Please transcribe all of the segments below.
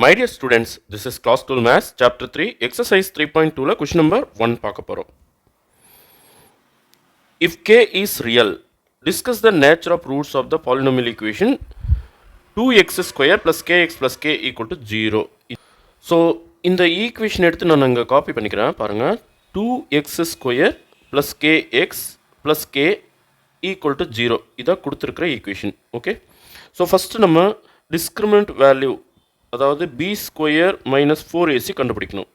My dear students, this is class 12 maths chapter 3 exercise 3.2 question number 1 பார்க்க போறோம். If k is real, discuss the nature of roots of the polynomial equation 2x square plus kx plus k equal to 0. So இந்த equation எடுத்து நான் அங்கே copy பண்ணிக்கிறேன் பாருங்க. 2x square plus kx plus k equal to 0 இதான் கொடுத்துருக்கிற equation. Okay, so first நம்ம discriminant value அதாவது b ஸ்கொயர் மைனஸ் 4ac கண்டுபிடிக்கணும்.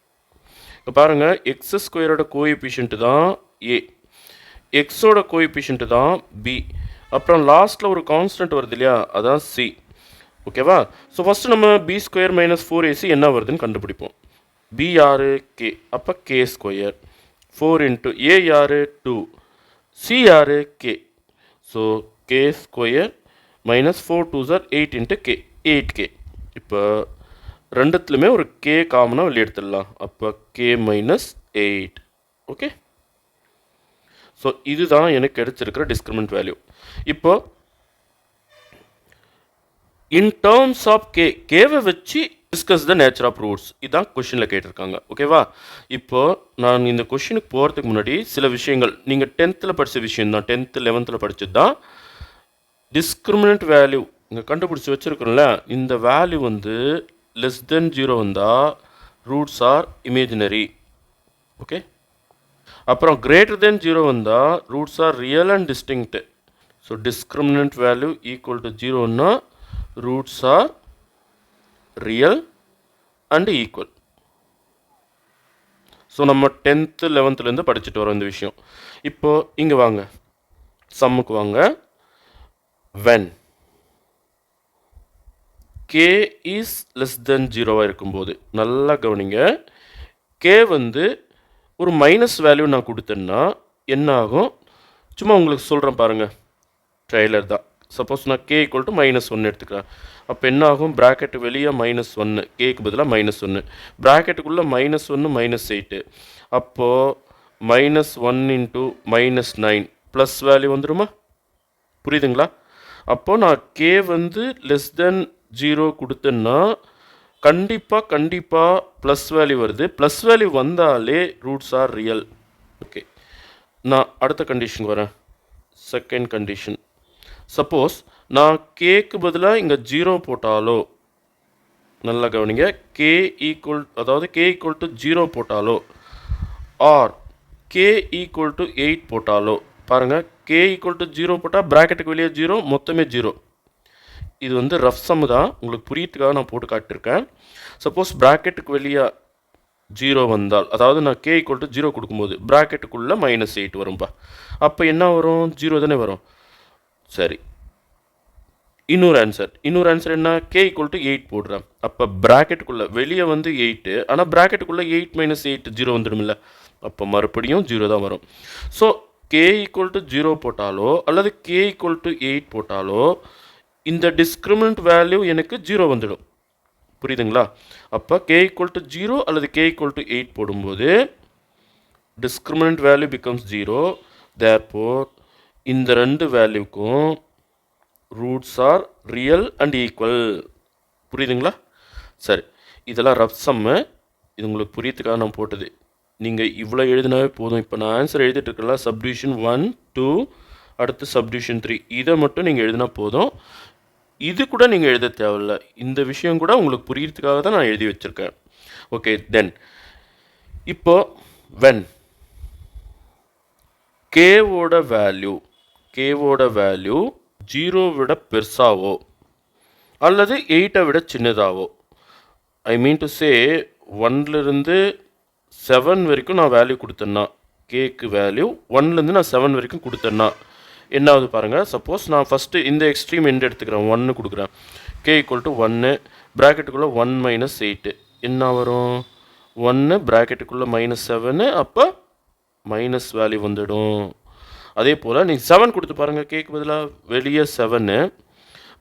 இப்போ பாருங்கள், எக்ஸ் ஸ்கொயரோட கோஎஃபிஷியன்ட்டு தான் a, எக்ஸோட கோஎஃபிஷியன்ட்டு தான் b, அப்புறம் லாஸ்ட்டில் ஒரு கான்ஸ்டன்ட் வருது இல்லையா, அதான் c. ஓகேவா? ஸோ ஃபஸ்ட்டு நம்ம b ஸ்கொயர் மைனஸ் 4ac என்ன வருதுன்னு கண்டுபிடிப்போம். b யார் k, அப்போ k ஸ்கொயர் 4 இன்ட்டு a யார் 2, c யார் k. So k square minus 4 2s are 8 into k, 8k. இப்போ ரெண்டுத்துலையுமே ஒரு k காமனாக வெளியே எடுத்துடலாம். அப்போ k மைனஸ் 8. ஓகே, ஸோ இதுதான் எனக்கு கிடைச்சிருக்கிற டிஸ்கிரிமினன்ட் வேல்யூ. இப்போ இன் டேர்ம்ஸ் ஆஃப் கேவை வச்சு discuss the nature of roots, இதுதான் கொஷினில் கேட்டிருக்காங்க. ஓகேவா? இப்போது நான் இந்த கொஷினுக்கு போகிறதுக்கு முன்னாடி சில விஷயங்கள் நீங்கள் 10th படித்த விஷயம் தான், 10th 11th படித்தது தான். டிஸ்கிரிமினன்ட் வேல்யூ இங்கே கண்டுபிடிச்சி வச்சுருக்கிறோம்ல, இந்த வேல்யூ வந்து லெஸ் தென் 0 வந்தால் ரூட்ஸ் ஆர் இமேஜினரி. ஓகே, அப்புறம் கிரேட்டர் தென் 0 வந்தால் roots are real and distinct. So discriminant value equal to 0ன்னா roots are real and equal. So நம்ம 10th 11th படிச்சுட்டு வரோம் இந்த விஷயம். இப்போது இங்கே வாங்க, சம்முக்கு வாங்க. when k is less than 0 இருக்கும்போது நல்லா கவனிங்க, k வந்து ஒரு மைனஸ் வேல்யூ நான் கொடுத்தேன்னா என்ன ஆகும், சும்மா உங்களுக்கு சொல்கிறேன் பாருங்கள், ட்ரைலர் தான். சப்போஸ் நான் k ஈக்குவல் டு -1 எடுத்துக்கிறேன். அப்போ என்ன ஆகும், ப்ராக்கெட் வெளியே -1, கேக்கு பதிலாக -1, ப்ராக்கெட்டுக்குள்ளே -1 -8. அப்போது -1 இன்ட்டு -9 ப்ளஸ் வேல்யூ வந்துடுமா? புரியுதுங்களா? அப்போது நான் k வந்து லெஸ் தென் 0 கொடுத்தேன்னா கண்டிப்பாக ப்ளஸ் வேல்யூ வருது. ப்ளஸ் வேல்யூ வந்தாலே ரூட்ஸ் ஆர் ரியல். ஓகே, நான் அடுத்த கண்டிஷனுக்கு வரேன். செகண்ட் கண்டிஷன், சப்போஸ் நான் கேக்கு பதிலாக இங்கே 0 போட்டாலோ, நல்லா கவனிங்க, k ஈக்குவல் அதாவது k ஈக்குவல் டு 0 போட்டாலோ ஆர் k ஈக்குவல் டு 8 போட்டாலோ, பாருங்கள், k ஈக்குவல் டு 0 போட்டால் ப்ராக்கெட்டுக்கு வெளியே 0, மொத்தமே 0. இது வந்து ரஃப் சம் தான், உங்களுக்கு புரியத்துக்காக நான் போட்டு காட்டியிருக்கேன். சப்போஸ் ப்ராக்கெட்டுக்கு வெளியே 0 வந்தால், அதாவது நான் k ஈக்குவல் டு 0 கொடுக்கும்போது ப்ராக்கெட்டுக்குள்ளே -8 வரும்பா. அப்போ என்ன வரும், 0 தானே வரும். சரி, இன்னொரு ஆன்சர் என்ன, k ஈக்குவல் டு 8 போடுறேன். அப்போ ப்ராக்கெட்டுக்குள்ளே வெளியே வந்து 8, ஆனால் ப்ராக்கெட்டுக்குள்ளே 8 - 8 0 வந்துடும்ல. அப்போ மறுபடியும் 0 தான் வரும். ஸோ k ஈக்குவல் டு 0 போட்டாலோ அல்லது k ஈக்குவல் டு 8 போட்டாலோ இந்த டிஸ்கிரிமினன்ட் வேல்யூ எனக்கு 0 வந்துடும். புரியுதுங்களா? அப்போ k ஈக்குவல் டு 0 அல்லது k ஈக்குவல் டு 8 போடும்போது டிஸ்கிரிமினன்ட் வேல்யூ பிகம்ஸ் 0. தேர்ஃபோர் இந்த ரெண்டு வேல்யூக்கும் roots are real and equal. புரியுதுங்களா? சரி, இதெல்லாம் ரஃப் சம்மு, இது உங்களுக்கு புரியத்துக்காக நான் போட்டது. நீங்கள் இவ்வளோ எழுதினாவே போதும். இப்போ நான் ஆன்சர் எழுதிட்டு இருக்கலாம், சப்டிவிஷன் 1 2 அடுத்து சப்டிவிஷன் 3, இதை மட்டும் நீங்கள் எழுதினா போதும். இது கூட நீங்கள் எழுத தேவையில்லை. இந்த விஷயம் கூட உங்களுக்கு புரியறதுக்காக தான் நான் எழுதி வச்சுருக்கேன். ஓகே, தென் இப்போ வென் கேவோட வேல்யூ 0 விட பெருசாவோ அல்லது 8 விட சின்னதாவோ, ஐ மீன் டு சே 1லேருந்து 7 வரைக்கும் நான் வேல்யூ கொடுத்தேன்னா, கேக்கு வேல்யூ 1லேருந்து நான் 7 வரைக்கும் கொடுத்தேன்னா என்னாவது பாருங்கள். சப்போஸ் நான் ஃபஸ்ட்டு இந்த எக்ஸ்ட்ரீம் எண்ட் எடுத்துக்கிறேன், 1 கொடுக்குறேன். k ஈக்குவல் டு 1, ப்ராக்கெட்டுக்குள்ளே 1 - 8 என்ன வரும், 1 ப்ராக்கெட்டுக்குள்ளே -7, அப்போ மைனஸ் வேல்யூ வந்துடும். அதே போல் நீங்கள் 7 கொடுத்து பாருங்கள், கேக்கு பதிலாக வெளியே 7,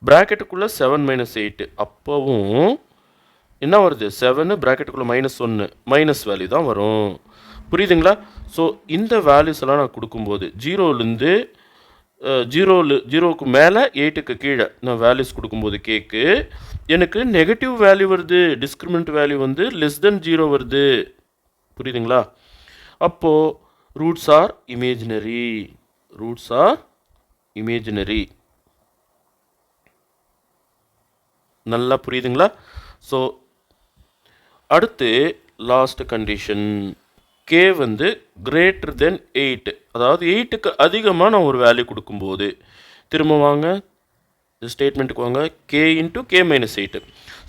ப்ராக்கெட்டுக்குள்ளே 7 - 8, அப்போவும் என்ன வருது, 7 ப்ராக்கெட்டுக்குள்ளே -1, மைனஸ் வேல்யூ தான் வரும். புரியுதுங்களா? ஸோ இந்த வேல்யூஸ் எல்லாம் நான் கொடுக்கும்போது 0லேருந்து ஜீரோவுக்கு மேலே 8க்கு கீழே நான் வேல்யூஸ் கொடுக்கும்போது கேக்கு எனக்கு நெகட்டிவ் வேல்யூ வருது, டிஸ்கிரிமினன்ட் வேல்யூ வந்து லெஸ் தென் 0 வருது. புரியுதுங்களா? அப்போது ரூட்ஸ் ஆர் இமேஜினரி. நல்லா புரியுதுங்களா? ஸோ அடுத்து லாஸ்ட் கண்டிஷன், கே வந்து கிரேட்டர் தென் 8, அதாவது 8க்கு அதிகமாக நான் ஒரு வேல்யூ கொடுக்கும்போது, திரும்ப வாங்க ஸ்டேட்மெண்ட்டுக்கு வாங்க, K into K minus 8.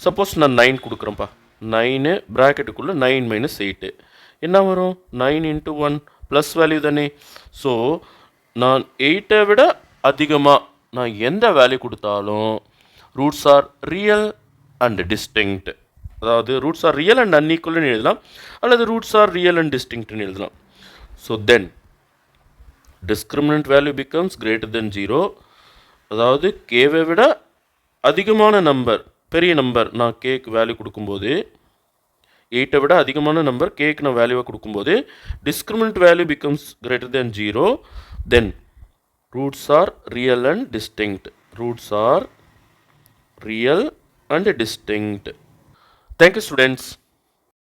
Suppose நான் 9 கொடுக்குறேன்ப்பா, 9 ப்ராக்கெட்டுக்குள்ளே 9 மைனஸ் 8 என்ன வரும்? 9 இன்ட்டு 1 ப்ளஸ் வேல்யூ தானே. ஸோ நான் 8ஐ விட அதிகமாக நான் எந்த வேல்யூ கொடுத்தாலும் roots are real and distinct. அதாவது ரூட்ஸ் ஆர் ரியல் அண்ட் அன்ஈக்குவல்னு எழுதலாம், அல்லது ரூட்ஸ் ஆர் ரியல் அண்ட் டிஸ்டிங்க்ட்னு எழுதலாம். So then discriminant value becomes greater than 0, அதாவது கேவை விட அதிகமான நம்பர், பெரிய நம்பர் நான் கேக்கு வேல்யூ கொடுக்கும்போது, 8ஐ விட அதிகமான நம்பர் கேக்கு நான் வேல்யூவாக கொடுக்கும்போது discriminant value becomes greater than 0, then roots are real and distinct. Roots are real and distinct. Thank you, students.